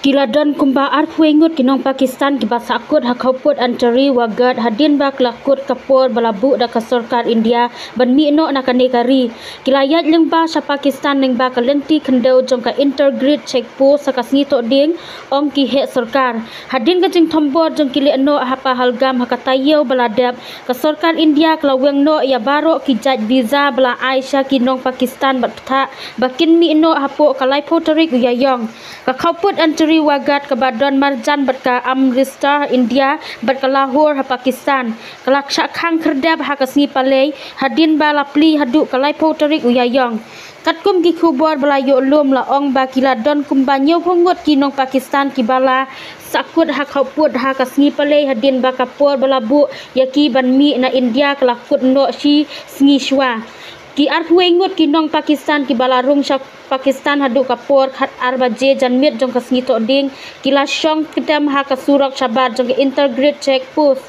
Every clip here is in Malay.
Kiladan kumba arfuengut kinong Pakistan kibasakut hakhauput antari wagat hadin ba kelakut kapur balabu da kasorkar India banmi no nakanekari kilayat lengba sa Pakistan lengba kalenti kendau jongka intergrid checkpost sakasngi tok ding ong ki he sarkar hadin ka jing thombor jong kili no hapa halgam hakatayo baladap kasorkar India kelaweng no ya baro ki jaj visa bala Aisyah kinong Pakistan batha bakin mi no hapo kalai potarik uyayong kakhauput antari wagat ke Badan Marjan berka Amritsar India berka Lahore ha Pakistan kelak syakang kerdab ha kasngi palai hadin bala pli hadu kalai potarik uyayong katkum ki khubor belayo lum la ong ba kiladon kumbanyo pungut kinong Pakistan ki bala sakut ha khauput ha kasngi palai hadin ba kapur balabu yaki banmi na India kelakut no si sngi shwa ki arhuengut kinong Pakistan ki balarung syak Pakistan hadu kapur khat arbaje janmit jong kasngi tok ding kila syong kedam ha kasurok sabar jong intergrid checkpost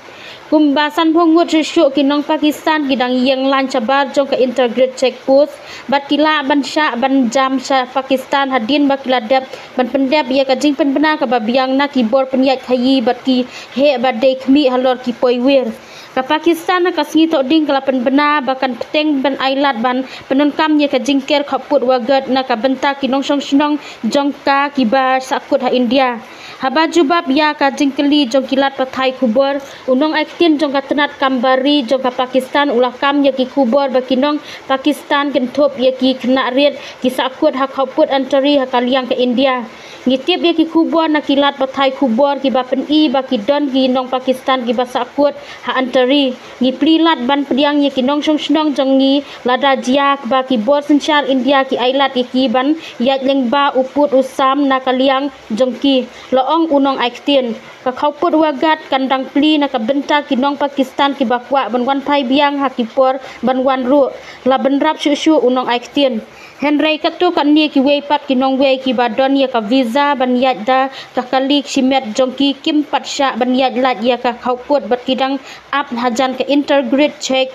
kumbasan pungut syuk kinong Pakistan kidang yang lan sabar jong intergrid checkpost bat kila ban sya ban jam sya Pakistan hadin ba kila dap ban pendap ya kajing penbena ka babiang na kibor penyat khayi bat ki he badai khmi halor ki poiwir ka Pakistan ka sngi tok ding kalapan bena bahkan peteng ban ailat ban penunkam ye ka jingker khaput wagat na ka benta kinong song jongka kibar sakut ha India haba jubab ya ka jingkeli jong kilat pathai kubor unong aktin jong ka tenat kambari jong ka Pakistan ulah kam ye ki kubor ba kinong Pakistan kenthop ye ki kena riat ki sakut ha khaput antari ha kaliang ke India ngitip ye ki kubor na kilat pathai kubor ki ba pen I ba ki don ki nong Pakistan ki ba sakut ha antari ngi plilat ban pediang ye ki nong song jong ngi lada jiak ba ki bor sensyar India ki ailat ye ki ban yat lengba uput usam na kaliang jong ki loong unong aiktin ka khauput wagat kandang pli na ka benta ki nong Pakistan ki bakwa ban wan pai biang ha ki por ban wan ru la benrap syu unong aiktin Henry katu kan ni ki weipat ki nong wei ki badon ya ka visa ban yat da ka kalik simet jongki kim pat sya ban yat lat ya ka khauput bat kidang ap hajan ka intergrid check